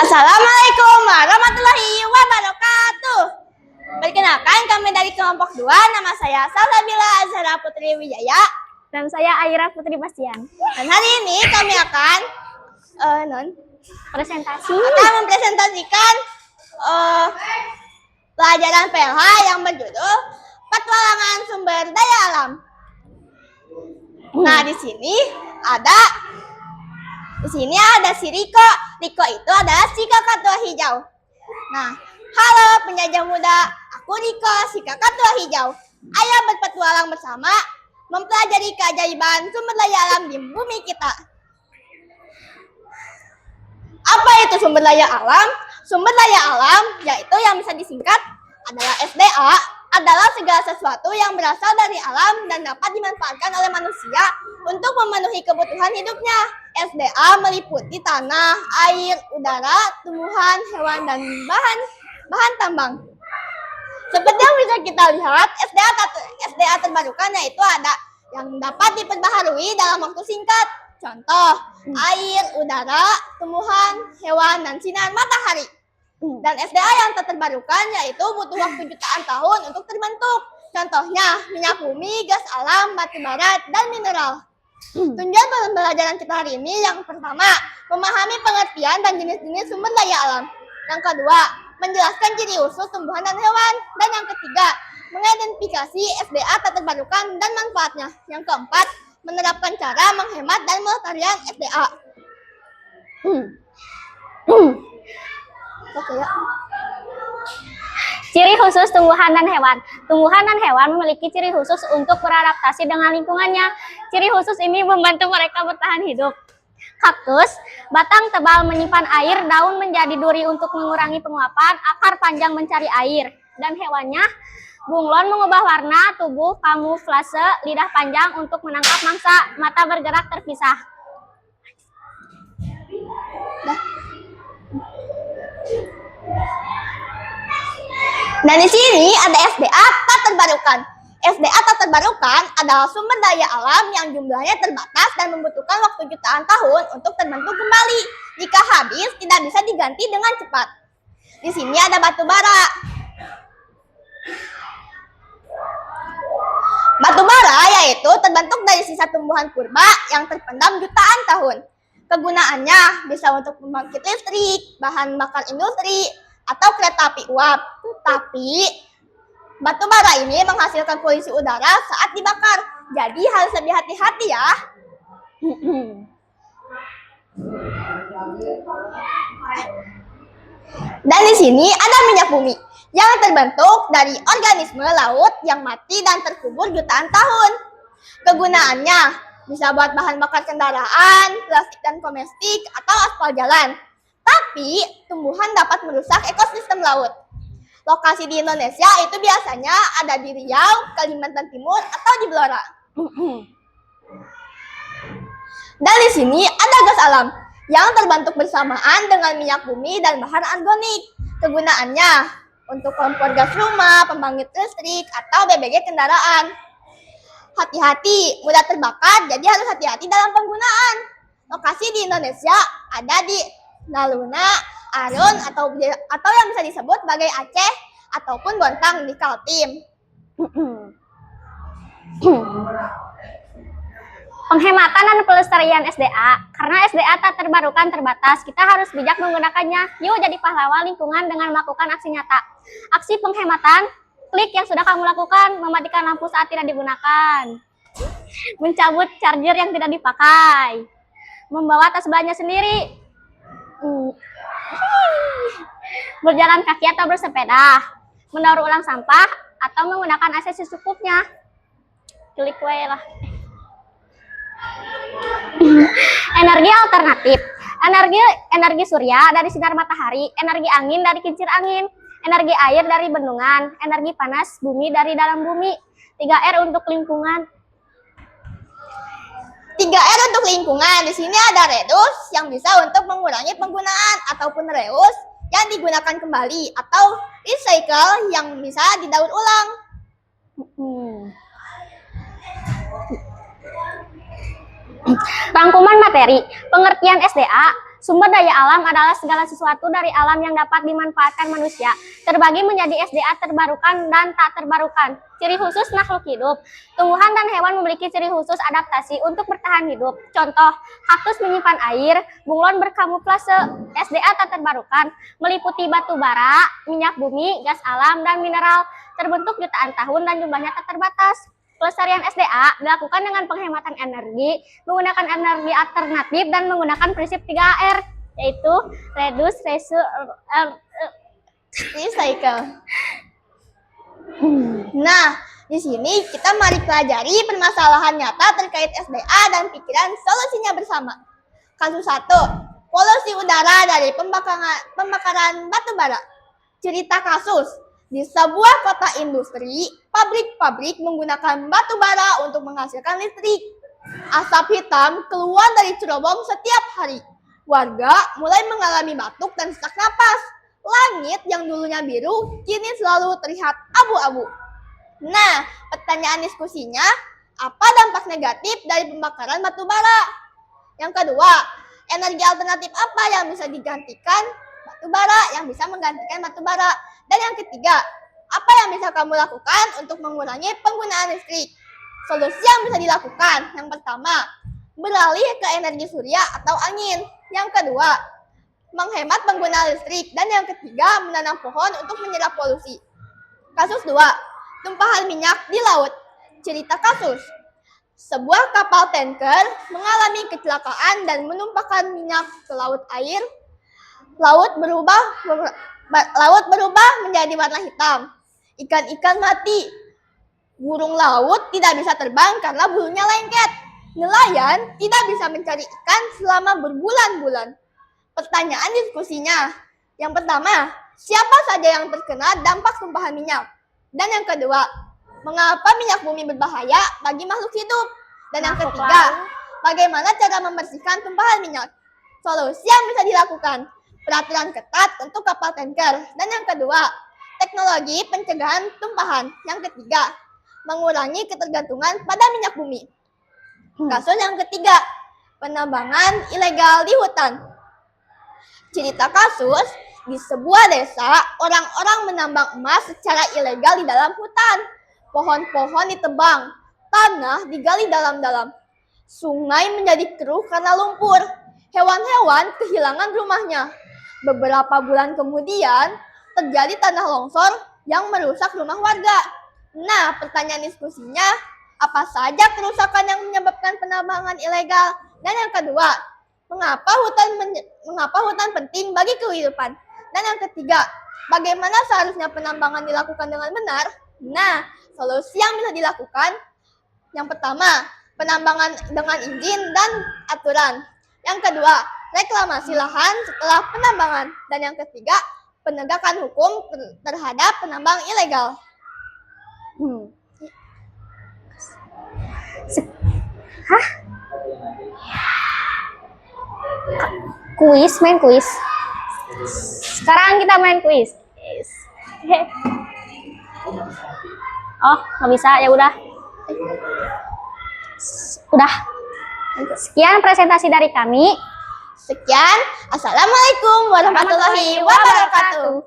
Assalamualaikum warahmatullahi wabarakatuh. Perkenalkan, kami dari kelompok 2. Nama saya Salsabila Azhara Putri Wijaya. Dan saya Aira Putri Bastian. Dan hari ini kami akan mempresentasikan pelajaran PLH yang berjudul Petualangan Sumber Daya Alam. Nah, di sini ada si Riko. Riko itu adalah si kakak tua hijau. Nah, halo penjajah muda, aku Riko, si kakak tua hijau. Ayo berpetualang bersama, mempelajari keajaiban sumber daya alam di bumi kita. Apa itu sumber daya alam? Sumber daya alam, yaitu yang bisa disingkat adalah SDA, adalah segala sesuatu yang berasal dari alam dan dapat dimanfaatkan oleh manusia untuk memenuhi kebutuhan hidupnya. SDA meliputi tanah, air, udara, tumbuhan, hewan, dan bahan tambang. Seperti yang bisa kita lihat, SDA terbarukan yaitu ada yang dapat diperbaharui dalam waktu singkat. Contoh, air, udara, tumbuhan, hewan, dan sinar matahari. Dan SDA yang tak terbarukan yaitu butuh waktu jutaan tahun untuk terbentuk. Contohnya, minyak bumi, gas alam, batu bara, dan mineral. Tujuan pembelajaran kita hari ini yang pertama, memahami pengertian dan jenis-jenis sumber daya alam. Yang kedua, menjelaskan ciri khusus tumbuhan dan hewan. Dan yang ketiga, mengidentifikasi SDA tak terbarukan dan manfaatnya. Yang keempat, menerapkan cara menghemat dan melestarikan SDA. Ciri khusus tumbuhan dan hewan. Tumbuhan dan hewan memiliki ciri khusus untuk beradaptasi dengan lingkungannya. Ciri khusus ini membantu mereka bertahan hidup. Kaktus, batang tebal menyimpan air, daun menjadi duri untuk mengurangi penguapan, akar panjang mencari air. Dan hewannya, bunglon mengubah warna, tubuh kamuflase, lidah panjang untuk menangkap mangsa, mata bergerak terpisah. Dan di sini ada SDA tak terbarukan. SDA tak terbarukan adalah sumber daya alam yang jumlahnya terbatas dan membutuhkan waktu jutaan tahun untuk terbentuk kembali. Jika habis, tidak bisa diganti dengan cepat. Di sini ada batu bara. Batu bara yaitu terbentuk dari sisa tumbuhan purba yang terpendam jutaan tahun. Kegunaannya bisa untuk pembangkit listrik, bahan bakar industri, atau kereta api uap. Tapi batu bara ini menghasilkan polusi udara saat dibakar. Jadi harus lebih hati-hati ya. Dan di sini ada minyak bumi yang terbentuk dari organisme laut yang mati dan terkubur jutaan tahun. Kegunaannya bisa buat bahan bakar kendaraan, plastik dan domestik, atau aspal jalan. Tapi tumbuhan dapat merusak ekosistem laut. Lokasi di Indonesia itu biasanya ada di Riau, Kalimantan Timur, atau di Blora. Dan di sini ada gas alam yang terbentuk bersamaan dengan minyak bumi dan bahan organik. Kegunaannya untuk kompor gas rumah, pembangkit listrik, atau BBG kendaraan. Hati-hati, mudah terbakar, jadi harus hati-hati dalam penggunaan. Lokasi di Indonesia ada di Naluna, Arun, atau yang bisa disebut sebagai Aceh, ataupun Bontang di Kaltim. Penghematan dan pelestarian SDA. Karena SDA tak terbarukan terbatas, kita harus bijak menggunakannya. Yuk jadi pahlawan lingkungan dengan melakukan aksi nyata. Aksi penghematan, klik yang sudah kamu lakukan, mematikan lampu saat tidak digunakan, mencabut charger yang tidak dipakai, membawa tas belanja sendiri, berjalan kaki atau bersepeda, mendaur ulang sampah, atau menggunakan AC secukupnya. Klik we lah. Energi alternatif. Energi surya dari sinar matahari, energi angin dari kincir angin, energi air dari bendungan, energi panas bumi dari dalam bumi. 3R untuk lingkungan. 3R untuk lingkungan. Di sini ada reduce yang bisa untuk mengurangi penggunaan, ataupun reuse yang digunakan kembali, atau recycle yang bisa didaur ulang. Rangkuman materi. Pengertian SDA, Sumber daya alam adalah segala sesuatu dari alam yang dapat dimanfaatkan manusia. Terbagi menjadi SDA terbarukan dan tak terbarukan. Ciri khusus makhluk hidup. Tumbuhan dan hewan memiliki ciri khusus adaptasi untuk bertahan hidup. Contoh, kaktus menyimpan air, bunglon berkamuflase. SDA tak terbarukan meliputi batu bara, minyak bumi, gas alam, dan mineral. Terbentuk jutaan tahun dan jumlahnya tak terbatas. Pelestarian SDA dilakukan dengan penghematan energi, menggunakan energi alternatif, dan menggunakan prinsip 3R, yaitu reduce, recycle. Nah, di sini kita mari pelajari permasalahan nyata terkait SDA dan pikiran solusinya bersama. Kasus 1, polusi udara dari pembakaran batu bara. Cerita kasus. Di sebuah kota industri, pabrik-pabrik menggunakan batu bara untuk menghasilkan listrik. Asap hitam keluar dari cerobong setiap hari. Warga mulai mengalami batuk dan sesak napas. Langit yang dulunya biru kini selalu terlihat abu-abu. Nah, pertanyaan diskusinya, apa dampak negatif dari pembakaran batu bara? Yang kedua, energi alternatif apa yang bisa digantikan batu bara, yang bisa menggantikan batu bara? Dan yang ketiga, apa yang bisa kamu lakukan untuk mengurangi penggunaan listrik? Solusi yang bisa dilakukan, yang pertama, beralih ke energi surya atau angin. Yang kedua, menghemat penggunaan listrik. Dan yang ketiga, menanam pohon untuk menyerap polusi. Kasus 2, tumpahan minyak di laut. Cerita kasus. Sebuah kapal tanker mengalami kecelakaan dan menumpahkan minyak ke laut air. Laut berubah menjadi warna hitam. Ikan-ikan mati. Burung laut tidak bisa terbang karena bulunya lengket. Nelayan tidak bisa mencari ikan selama berbulan-bulan. Pertanyaan diskusinya. Yang pertama, siapa saja yang terkena dampak tumpahan minyak? Dan yang kedua, mengapa minyak bumi berbahaya bagi makhluk hidup? Dan yang ketiga, bagaimana cara membersihkan tumpahan minyak? Solusi yang bisa dilakukan, peraturan ketat untuk kapal tanker. Dan yang kedua, teknologi pencegahan tumpahan. Yang ketiga, mengurangi ketergantungan pada minyak bumi. Kasus yang ketiga, penambangan ilegal di hutan. Cerita kasus, di sebuah desa, orang-orang menambang emas secara ilegal di dalam hutan. Pohon-pohon ditebang, tanah digali dalam-dalam. Sungai menjadi keruh karena lumpur. Hewan-hewan kehilangan rumahnya. Beberapa bulan kemudian, terjadi tanah longsor yang merusak rumah warga. Nah, pertanyaan diskusinya, apa saja kerusakan yang menyebabkan penambangan ilegal? Dan yang kedua, mengapa hutan penting bagi kehidupan? Dan yang ketiga, bagaimana seharusnya penambangan dilakukan dengan benar? Nah, solusi yang bisa dilakukan, yang pertama, penambangan dengan izin dan aturan. Yang kedua, reklamasi lahan setelah penambangan. Dan yang ketiga, penegakan hukum terhadap penambang ilegal. Kuis, main kuis. Sekarang kita main kuis. Oh, nggak bisa, ya udah. Udah. Sekian presentasi dari kami. Sekian, assalamualaikum warahmatullahi wabarakatuh.